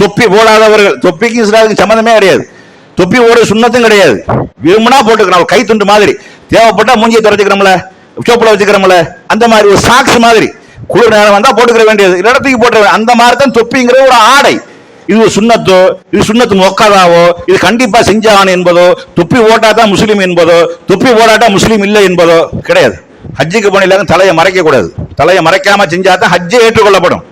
தொப்பி போடாதவர்கள், தொப்பிக்கு இஸ்லாமுக்கு சம்மந்தமே கிடையாது, தொப்பி ஒரு சுண்ணத்தும் கிடையாது, விரும்பினா போட்டுக்கிறோம், கை துண்டு மாதிரி, தேவைப்பட்டா மூஞ்சியை துடைச்சிக்கிறோம்ல, சோப்புல வச்சுக்கிறோம்ல, அந்த மாதிரி ஒரு சாக்ஸ் மாதிரி குளிர் நேரம் வந்தா போட்டுக்கிற வேண்டியது, இடத்துக்கு போட்டு அந்த மாதிரி தான் தொப்பிங்கிற ஒரு ஆடை. இது ஒரு சுண்ணத்தோ, இது சுண்ணத்து மொக்காதாவோ, இது கண்டிப்பா செஞ்சான் என்பதோ, தொப்பி ஓட்டாதான் முஸ்லீம் என்பதோ, தொப்பி ஓடாட்டா முஸ்லீம் இல்லை என்பதோ கிடையாது. ஹஜ்ஜுக்கு போன தலையை மறைக்க கூடாது, தலையை மறைக்காம செஞ்சாதான் ஹஜ்ஜே ஏற்றுக்கொள்ளப்படும்.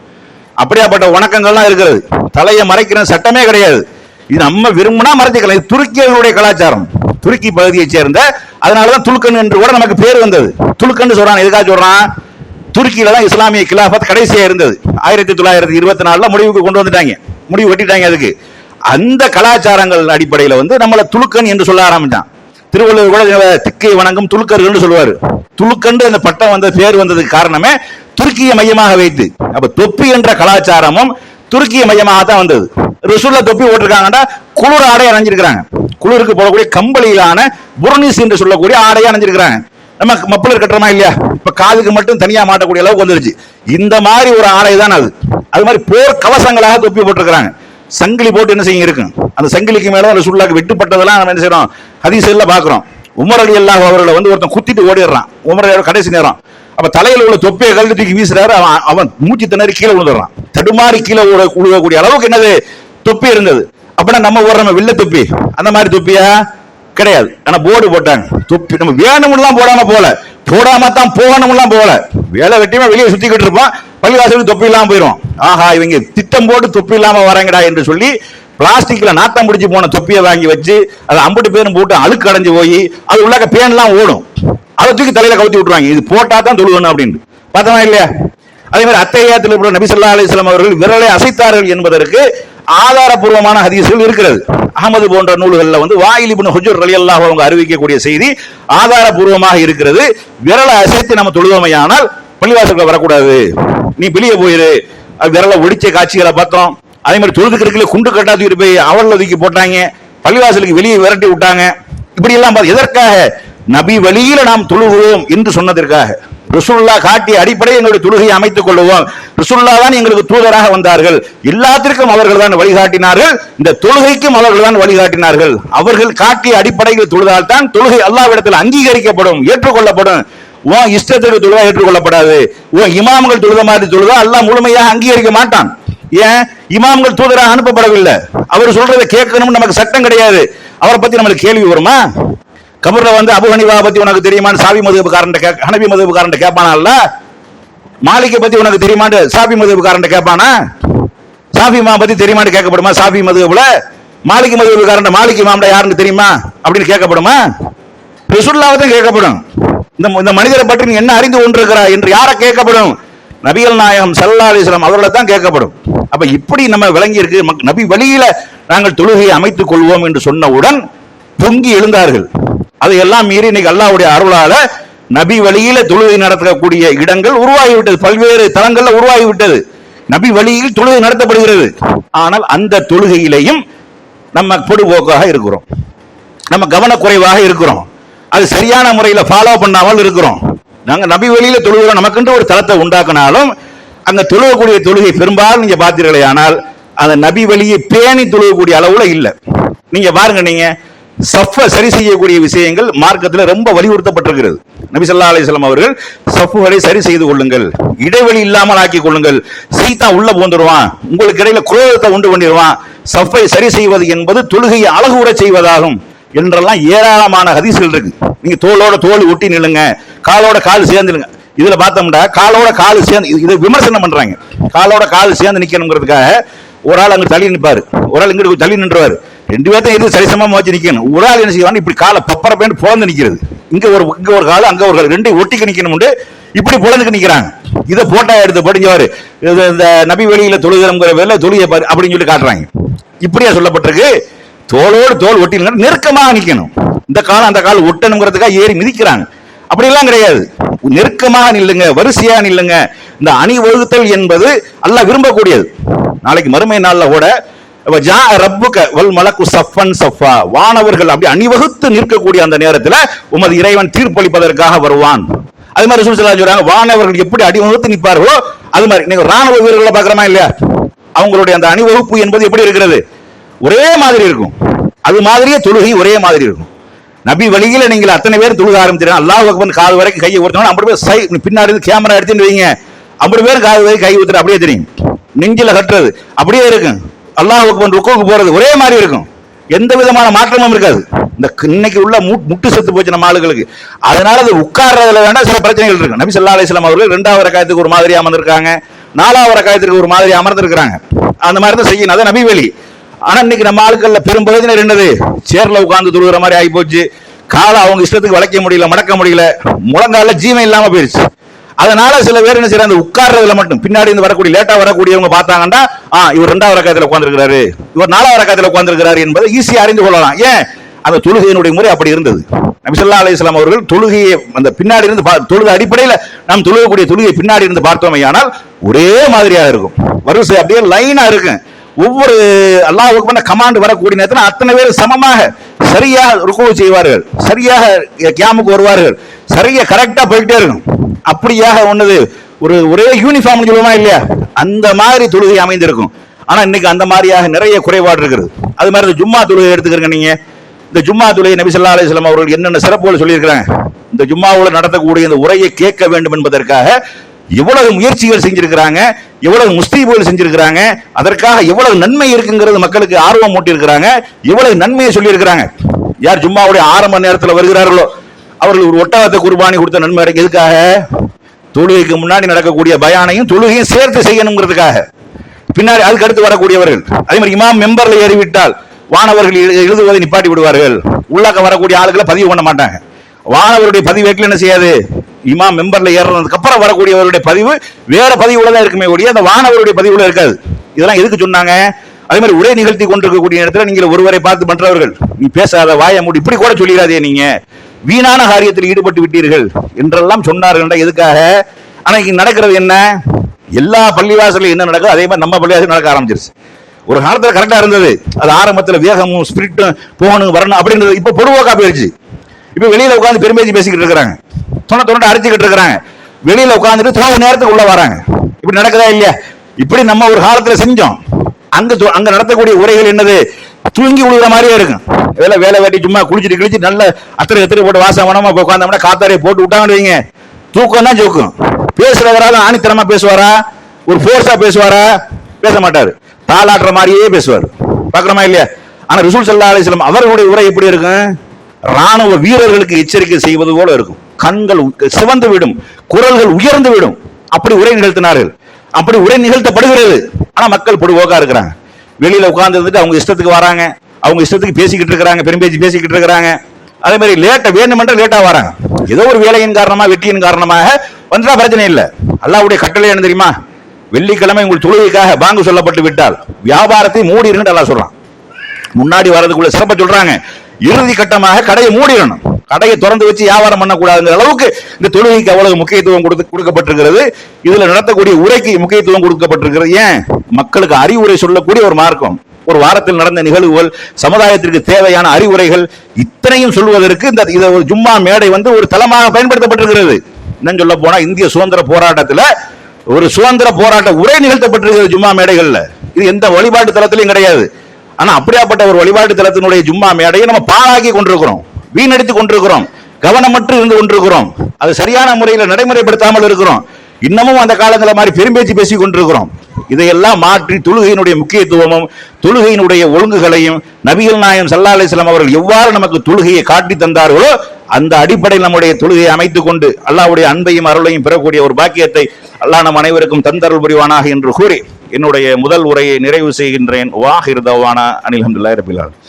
அப்படியாப்பட்ட வணக்கங்கள்லாம் இருக்கிறது. தலையை மறைக்கிற சட்டமே கிடையாது. இது நம்ம விரும்பினா மறைச்சிக்கலாம். இது துருக்கியர்களுடைய கலாச்சாரம், துருக்கி பகுதியை சேர்ந்த, அதனாலதான் துலுக்கன் என்று கூட நமக்கு பேர் வந்தது. துலுக்கன் சொல்றான், எதுக்காக சொல்றான்? துருக்கியில தான் இஸ்லாமிய கிலாபத் கடைசியா இருந்தது. 1924 முடிவுக்கு கொண்டு வந்துட்டாங்க, முடிவு வெட்டிட்டாங்க அதுக்கு. அந்த கலாச்சாரங்கள் அடிப்படையில் நம்மள துலுக்கன் என்று சொல்ல ஆரம்பிச்சான். திருவள்ளுவர் கூட திக்கை வணங்கும் துலுக்கர்கள் சொல்லுவாரு. துலுக்கன்று அந்த பட்டம் வந்த பேர் வந்ததுக்கு காரணமே துருக்கிய மையமாக வைத்து. அப்ப தொப்பி என்ற கலாச்சாரமும் துருக்கிய மையமாக தான் வந்தது. ரசூலுல்லாஹ் தொப்பி போட்டிருக்காங்கன்னா குளிர் ஆடை அணிஞ்சிருக்கிறாங்க, குளிருக்கு போடக்கூடிய கம்பளியிலான புர்னிஸ் என்று சொல்லக்கூடிய ஆடையை அணிஞ்சிருக்கிறாங்க. நம்ம மப்பலர் கட்டுறமா இல்லையா? இப்ப காதுக்கு மட்டும் தனியா மாட்டக்கூடிய அளவுக்கு வந்துருச்சு. இந்த மாதிரி ஒரு ஆடை தான் அது. அது மாதிரி போர் கவசங்களாக தொப்பி போட்டிருக்கிறாங்க. சங்கிலி போட்டு என்ன செய்ய இருக்கு, அந்த சங்கிலிக்கு மேல ரசூலுல்லாஹ்க்கு வெட்டுப்பட்டதெல்லாம் நம்ம என்ன செய்யறோம், ஹதீஸ்ல பாக்குறோம். உமர் ரலியல்லாஹு அவர்களை ஒருத்தன் குத்திட்டு ஓடிடுறான், உமர் கடைசி நேரம். அப்ப தலையில உள்ள தொப்பியை கழுத்து தூக்கி வீசுறாரு, அவன் மூச்சு திணறி கீழே விழுந்துடுறான். தடுமாறி கீழே விழுகக்கூடிய அளவுக்கு என்னது தொப்பி இருந்தது. அப்படின்னா நம்ம ஓடுற வெள்ளை தொப்பி அந்த மாதிரி தொப்பியா கிடையாது. ஆனா போர்டு போட்டாங்க, தொப்பி நம்ம வேணும்லாம் போடாம போல, போடாம தான் போகணும்லாம் போல, வேலை வெட்டியுமே வெளியே சுத்திக்கிட்டு இருப்போம், பள்ளிவாசலுக்கு தொப்பி இல்லாம போயிடும். ஆஹா, இவங்க திட்டம் போட்டு தொப்பி இல்லாம வராங்கடா என்று சொல்லி பிளாஸ்டிக்ல நாத்தம் பிடிச்சு போன தொப்பியை வாங்கி வச்சு அதை அம்புட்டு பேரும் போட்டு அழுக்கு அடைஞ்சு போய் அது உள்ளாக்க பேன்லாம் ஓடும், அதை தூக்கி தலையில கவுத்தி விட்டுருவாங்க. இது போட்டா தான் தொழுகணும் அப்படின்னு பார்த்தோமா இல்லையா? அதே மாதிரி அத்தையாத்தில் நபி ஸல்லல்லாஹு அலைஹி வஸல்லம் அவர்கள் விரலை அசைத்தார்கள் என்பதற்கு ஆதாரபூர்வமான ஹதீஸ்கள் இருக்கிறது. அஹமது போன்ற நூல்களில் வாயில் இப்னு ஹுஜர் ரலியல்லாஹு அவங்க அறிவிக்கக்கூடிய செய்தி ஆதாரபூர்வமாக இருக்கிறது. விரலை அசைத்து நம்ம தொழுவோமையானால் பள்ளிவாசலுக்கு வரக்கூடாது, நீ வெளியே போயிரு. விரலை ஒடிச்ச காட்சிகளை பார்த்தோம். அதே மாதிரி தொழுதுக்கிறதுல குண்டு கட்டா தூக்கி போய் அவள் ஒதுக்கி போட்டாங்க, பள்ளிவாசலுக்கு வெளியே விரட்டி விட்டாங்க. இப்படி எல்லாம் எதற்காக? நபி வழியில நாம் தொழுகிறோம் என்று சொன்னதற்காக. ரசூலுல்லாஹ் காட்டிய அடிப்படையில் எங்களுடைய தொழுகையை அமைத்துக் கொள்வோம். ரசூலுல்லாஹ் தான் எங்களுக்கு தூதராக வந்தார்கள், எல்லாத்திற்கும் அவர்கள் தான் வழிகாட்டினார்கள், இந்த தொழுகைக்கும் அவர்கள் தான் வழிகாட்டினார்கள். அவர்கள் காட்டிய அடிப்படையில் தொழுதால் தான் தொழுகை அல்லாஹ்விடத்தில் அங்கீகரிக்கப்படும், ஏற்றுக்கொள்ளப்படும். உன் இஷ்டத்துக்கு தொழுதா ஏற்றுக்கொள்ளப்படாது. உன் இமாம்கள் தொழுத மாதிரி தொழுதா அல்லாஹ் முழுமையாக அங்கீகரிக்க மாட்டான். ஏன்? இமாம்கள் தூதராக அனுப்பப்படவில்லை, அவர் சொல்றதை கேட்கணும்னு நமக்கு சட்டம் கிடையாது. அவரை பத்தி நம்மளுக்கு கேள்வி வருமா? கபர்ல அபு ஹனீஃபா பத்தி உனக்கு தெரியுமான்னு சாபி மதுஹப்காரன் ஹனபி மதுஹப்காரன் கேட்பானா? மாலிகை பத்தி உனக்கு தெரியுமான்னு சாபி மதுஹப்காரன் கேட்பானா? சாபி இமாம் பத்தி தெரியுமான்னு கேட்கப்படுமா? சாபி மதுஹப்ல மாலிகி மதுஹப்காரன் மாலிகி இமாம்டா யாருன்னு தெரியுமா அப்படின்னு கேட்கப்படுமா? ரசூலுல்லாஹ் தான் கேட்கப்படும். இந்த மனிதரை பற்றி நீ என்ன அறிந்து கொண்டிருக்கிறாய் என்று யாரை கேட்கப்படும்? நபிகள் நாயகம் ஸல்லல்லாஹு அலைஹி வஸல்லம் அவர்களை தான் கேட்கப்படும். அப்ப இப்படி நம்ம விளங்கி இருக்கு. நபி வழியில நாங்கள் தொழுகையை அமைத்துக் கொள்வோம் என்று சொன்னவுடன் பொங்கி எழுந்தார்கள். அதையெல்லாம் மீறி இன்னைக்கு அல்லாஹ்வுடைய அருளால நபி வழியில தொழுகை நடத்தக்கூடிய இடங்கள் உருவாகிவிட்டது, பல்வேறு தளங்கள்ல உருவாகிவிட்டது. நபி வழியில் தொழுகை நடத்தப்படுகிறது. ஆனால் அந்த தொழுகையிலையும் நம்ம பொடுபோக்காக இருக்கிறோம், நம்ம கவனக்குறைவாக இருக்கிறோம், அது சரியான முறையில் ஃபாலோ பண்ணாமல் இருக்கிறோம். நாங்க நபி வழியில தொழுகிறோம், நமக்கென்று ஒரு தளத்தை உண்டாக்கினாலும் அங்க தொழுகக்கூடிய தொழுகை பெரும்பாலும் நீங்க பார்த்தீர்களே ஆனால் அந்த நபி வழியை பேணி தொழுகக்கூடிய அளவுல இல்லை. நீங்க பாருங்க, நீங்க சஃபை சரி செய்யக்கூடிய விஷயங்கள் மார்க்கத்தில் ரொம்ப வலியுறுத்தப்பட்டிருக்கிறது. நபி ஸல்லல்லாஹு அலைஹி வஸல்லம் அவர்கள் சஃப்களை சரி செய்து கொள்ளுங்கள், இடைவெளி இல்லாமல் ஆக்கி கொள்ளுங்கள், சீத்தான் உள்ள போந்துருவான், உங்களுக்கு இடையில குரோதத்தை உண்டு பண்ணிடுவான், சஃபை சரி செய்வது என்பது தொழுகையை அழகுற செய்வதாகும் என்றெல்லாம் ஏராளமான ஹதீஸ்கள் இருக்கு. நீங்க தோளோட தோல் ஒட்டி நில்லுங்க, காலோட கால் சேர்ந்துருங்க. இதுல பார்த்தோம்னா காலோட கால் சேர்ந்து இதை விமர்சனம் பண்றாங்க. காலோட கால் சேர்ந்து நிக்கணுங்கிறதுக்காக ஒரு ஆள் அங்க தள்ளி நிற்பாரு, ஒரு ஆள் இங்கிட்டு தள்ளி நின்றுவாரு, ரெண்டு பேர்த்தையும் எது சரிசமமா வச்சு நிக்கணும். ஒரு ஆள் என்ன செய்வாங்க, இப்படி காலை பப்பர பேண்டு போந்து நிக்கிறது, இங்க ஒரு கால் அங்க ஒரு கால் ரெண்டையும் ஒட்டிக்க நிக்கணும். இப்படி புலனுக்கு நிக்கிறாங்க. இதை போட்டா எடுத்து படிஞ்சவாரு இந்த நபி வழியில தொழுகிறங்கிற பேர்ல தொழுகை அப்படின்னு சொல்லி காட்டுறாங்க. இப்படியா சொல்லப்பட்டிருக்கு? தோளோடு தோல் ஒட்டி நெருக்கமாக நிக்கணும். இந்த காலம் அந்த காலம் ஒட்டணுங்கிறதுக்காக ஏறி மிதிக்கிறாங்க. அப்படி எல்லாம் கிடையாது. நெருக்கமாக நில்லுங்க, வரிசையா நில்லுங்க. இந்த அணிவகுத்தல் என்பது அல்லாஹ் விரும்பக்கூடியது. நாளைக்கு மறுமை நாள்ல கூட வானவர்கள் அப்படி அணிவகுத்து நிற்கக்கூடிய அந்த நேரத்தில் உமது இறைவன் தீர்ப்பளிப்பதற்காக வருவான். அது மாதிரி சொல்றாங்க, வானவர்கள் எப்படி அணிவகுத்து நிற்பார்களோ அது மாதிரி நீங்க ராணுவ வீரர்களை பாக்குறமா இல்லையா? அவங்களுடைய அந்த அணிவகுப்பு என்பது எப்படி இருக்கிறது? ஒரே மாதிரி இருக்கும். அது மாதிரியே தொழுகை ஒரே மாதிரி இருக்கும். நபி வழியில நீங்கள் அத்தனை பேர் தொழுக ஆரம்பிச்சிருக்கீங்க. அல்லாஹ் அக்பர் காது வரைக்கும் கையை ஊற்றணும். அப்படி பேர் பின்னாடி கேமரா எடுத்துட்டு வைங்க, அப்படி பேர் காது வரைக்கும் கை ஊத்துட்டு அப்படியே தெரியும். நெஞ்சில கட்டுறது அப்படியே இருக்கும். அல்லாஹ் அக்பர் ருக்குவுக்கு போறது ஒரே மாதிரி இருக்கும். எந்த விதமான மாற்றமும் இருக்காது. இந்த இன்னைக்கு உள்ள முட்டு செத்து போச்சு நம்ம ஆளுகளுக்கு. அதனால அது உட்கார்றதுல வேண்டாம் சில பிரச்சனைகள் இருக்கு. நபி ஸல்லல்லாஹு அலைஹி வஸல்லம் அவர்கள் 2வது ரக்காயத்துக்கு ஒரு மாதிரி அமர்ந்திருக்காங்க, 4வது ரக்காயத்துக்கு ஒரு மாதிரி அமர்ந்திருக்கிறாங்க. அந்த மாதிரி தான் செய்யணும். அது நபி வழி. ஆனா இன்னைக்கு நம்ம ஆளுக்கள்ல பெரும்பகுதியினர் என்னது, சேர்ல உட்கார்ந்து தொழுகிற மாதிரி ஆகி போச்சு. காலை அவங்க இஷ்டத்துக்கு வளைக்க முடியல, மடக்க முடியல, முழங்கால ஜீவன் இல்லாம போயிருச்சு. அதனால சில பேர் என்ன செய்யறாங்க, உட்கார்றதுல மட்டும் பின்னாடி இருந்து வரக்கூடிய லேட்டா வரக்கூடியவங்க பார்த்தாங்கன்னா இவர் 2வது ரக்காயத்துல உட்கார்ந்திருக்கிறாரு, இவர் 4வது ரக்காயத்துல உட்கார்ந்திருக்கிறாரு என்பதை ஈஸியா அறிந்து கொள்ளலாம். ஏன்? அந்த தொழுகையினுடைய முறை அப்படி இருந்தது. நபி ஸல்லல்லாஹு அலைஹி வஸல்லம் அவர்கள் தொழுகையை அந்த பின்னாடி இருந்து தொழுகை அடிப்படையில் நாம் தொழுகக்கூடிய தொழுகை பின்னாடி இருந்து பார்த்தோமே ஆனால் ஒரே மாதிரியாக இருக்கும். வரிசை அப்படியே லைனா இருக்கும். ஒவ்வொரு அல்லாஹ் அக்பர் கமாண்ட் வரக்கூடிய நேரத்தில் அத்தனை பேர் சமமாக சரியாக ருக்கு செய்வார்கள், சரியாக கியாமுக்கு வருவார்கள், சரியா கரெக்டா போயிட்டே இருக்கும். அப்படியாக ஒன்னது ஒரே யூனிஃபார்ம் சொல்லுமா இல்லையா, அந்த மாதிரி தொழுகை அமைந்திருக்கும். ஆனா இன்னைக்கு அந்த மாதிரியாக நிறைய குறைபாடு இருக்கிறது. அது மாதிரி ஜும்மா தொழுகை எடுத்துக்கிறீங்க நீங்க. இந்த ஜும்மா தொழுகை நபி ஸல்லல்லாஹு அலைஹி வஸல்லம் அவர்கள் என்னென்ன சிறப்புகள் சொல்லியிருக்கிறாங்க. இந்த ஜும்மாவில் நடத்தக்கூடிய இந்த உரையை கேட்க வேண்டும் என்பதற்காக எவ்வளவு முயற்சிகள் செஞ்சிருக்கிறாங்க, எவ்வளவு முஸ்தீபுகள் செஞ்சிருக்கிறாங்க, அதற்காக எவ்வளவு நன்மை இருக்குங்கிறது மக்களுக்கு ஆர்வம் மூட்டி இருக்கிறாங்க, எவ்வளவு நன்மையை சொல்லி இருக்கிறாங்க. யார் ஜும்மாவுடைய ஆரம்ப நேரத்தில் வருகிறார்களோ அவர்கள் ஒரு ஒட்டகத்தை குர்பானி கொடுத்த நன்மை கிடைக்கும். எதுக்காக? தொழுகைக்கு முன்னாடி நடக்கக்கூடிய பயானையும் தொழுகையும் சேர்த்து செய்யணுங்கிறதுக்காக. பின்னாடி அதுக்கு அடுத்து வரக்கூடியவர்கள் அதே மாதிரி இமாம் மெம்பர்ல ஏறிவிட்டால் வானவர்கள் எழுதுவதை நிப்பாட்டி விடுவார்கள். உள்ளாக்க வரக்கூடிய ஆளுகளை பதிவு பண்ண மாட்டாங்க. வானவருடைய பதிவேட்டில் என்ன செய்யாது, இமாம் மெம்பர்ல ஏறதுக்கு அப்புறம் வரக்கூடியவருடைய பதிவு வேற பதிவுல தான் இருக்குமே ஒழிய அந்த வானவருடைய பதிவுல இருக்காது. இதெல்லாம் எதுக்கு சொன்னாங்க? அதே மாதிரி உரை நிகழ்த்தி கொண்டிருக்கக்கூடிய இடத்துல நீங்கள் ஒருவரை பார்த்து மற்றவர்கள் நீ பேசாத, வாய மூடி, இப்படி கூட சொல்லிடாதே, நீங்க வீணான காரியத்தில் ஈடுபட்டு விட்டீர்கள் என்றெல்லாம் சொன்னார்கள். எதுக்காக? ஆனா இங்க நடக்கிறது என்ன? எல்லா பள்ளிவாசலும் என்ன நடக்குது அதே மாதிரி நம்ம பள்ளிவாசல் நடக்க ஆரம்பிச்சிருச்சு. ஒரு காலத்துல கரெக்டா இருந்தது, அது ஆரம்பத்துல வேகமும் ஸ்பிரிட்டும் போகணும் வரணும் அப்படின்றது இப்ப பொதுவாக்கா போயிருச்சு. இப்ப வெளியில உட்காந்து பெருமேஜி பேசிக்கிட்டு இருக்கிறாங்க, தொண்டை அடிச்சுக்கிட்டு இருக்கிறாங்க, வெளியில உட்காந்துட்டு தோணு நேரத்துக்கு உள்ள வராங்க. இப்படி நடக்குதா இல்லையா? இப்படி நம்ம ஒரு காலத்துல செஞ்சோம். அங்க நடத்தக்கூடிய உரைகள் என்னது, தூங்கி விழுகிற மாதிரியே இருக்கும். வேலை வேட்டி சும்மா குளிச்சுட்டு கிழிச்சு நல்ல அத்தனை போட்டு வாசவனமா உட்காந்தோம்னா காத்தாரையை போட்டு விட்டாங்கன்னு வைங்க, தூக்கம் தான் ஜோக்கும். பேசுறவராலும் ஆணித்தரமா பேசுவாரா, ஒரு போர்ஸா பேசுவாரா? பேச மாட்டாரு, தாளாட்டுற மாதிரியே பேசுவார். பாக்குறமா இல்லையா? ஆனா ரசூல் ஸல்லல்லாஹு அலைஹி வஸல்லம் அவர்களுடைய உரை எப்படி இருக்கும்? ராணுவ வீரர்களுக்கு எச்சரிக்கை செய்வது போல இருக்கும். கண்கள் சிவந்து விடும், குரல்கள் உயர்ந்து விடும். அப்படி உரை நிகழ்த்தினார்கள். அப்படி உரை நிகழ்த்தப்படுகிறது. ஆனா மக்கள் பொதுவோக்கா இருக்கிறாங்க. வெளியில உட்கார்ந்து இருந்துட்டு அவங்க இஷ்டத்துக்கு வராங்க, அவங்க இஷ்டத்துக்கு பேசிக்கிட்டு இருக்கிறாங்க, பெரும்பேச்சு பேசிக்கிட்டு இருக்கிறாங்க. அதே மாதிரி லேட்டா வேணுமென்ற லேட்டா வராங்க. ஏதோ ஒரு வேலையின் காரணமா வெற்றியின் காரணமாக வந்துட்டா பிரச்சனை இல்லை. அல்லாஹ்வுடைய கட்டளை என்ன தெரியுமா? வெள்ளிக்கிழமை உங்கள் தொழுகைக்காக பாங்கு சொல்லப்பட்டு விட்டால் வியாபாரத்தை மூடிருன்னு அல்லாஹ் சொல்றான். முன்னாடி வர்றதுக்குள்ள சிறப்ப சொல்றாங்க. இறுதி கட்டமாக கடையை மூடிடணும், கடையை திறந்து வச்சு வியாபாரம் பண்ணக்கூடாதுங்கிற அளவுக்கு இந்த தொழுகைக்கு அவ்வளவு முக்கியத்துவம் கொடுக்கப்பட்டிருக்கிறது. இதுல நடத்தக்கூடிய உரைக்கு முக்கியத்துவம் கொடுக்கப்பட்டிருக்கிறது. ஏன்? மக்களுக்கு அறிவுரை சொல்லக்கூடிய ஒரு மார்க்கம். ஒரு வாரத்தில் நடந்த நிகழ்வுகள், சமுதாயத்திற்கு தேவையான அறிவுரைகள் இத்தனையும் சொல்வதற்கு இந்த ஒரு ஜும்மா மேடை ஒரு தளமாக பயன்படுத்தப்பட்டிருக்கிறது. என்னன்னு சொல்ல போனா இந்திய சுதந்திர போராட்டத்தில் ஒரு சுதந்திர போராட்ட உரை நிகழ்த்தப்பட்டிருக்கிறது ஜும்மா மேடைகள்ல. இது எந்த வழிபாட்டு தளத்திலையும் கிடையாது. ஆனா அப்படியாப்பட்ட ஒரு வழிபாட்டு தளத்தினுடைய ஜும்மா மேடையை நம்ம பாழாக்கி கொண்டிருக்கிறோம், வீணடித்துக் கொண்டிருக்கிறோம், கவனமற்று இருந்து கொண்டிருக்கிறோம். அது சரியான முறையில் நடைமுறைப்படுத்தாமல் இருக்கிறோம். இன்னமும் அந்த காலங்களில் மாதிரி பெரும்பேச்சு பேசிக் கொண்டிருக்கிறோம். இதையெல்லாம் மாற்றி தொழுகையினுடைய முக்கியத்துவமும் தொழுகையினுடைய ஒழுங்குகளையும் நபிகள் நாயகம் ஸல்லல்லாஹு அலைஹி வஸல்லம் அவர்கள் எவ்வாறு நமக்கு தொழுகையை காட்டி தந்தார்களோ அந்த அடிப்படையில் நம்முடைய தொழுகையை அமைத்துக் கொண்டு அல்லாஹ்வுடைய அன்பையும் அருளையும் பெறக்கூடிய ஒரு பாக்கியத்தை அல்லாஹ் நம் அனைவருக்கும் தந்தருள் புரிவானாக என்று கூறி என்னுடைய முதல் உரையை நிறைவு செய்கின்றேன். வாஹிர் தவானா அனில் ஹம்துலில்லாஹி ரப்பில் ஆலமீன்.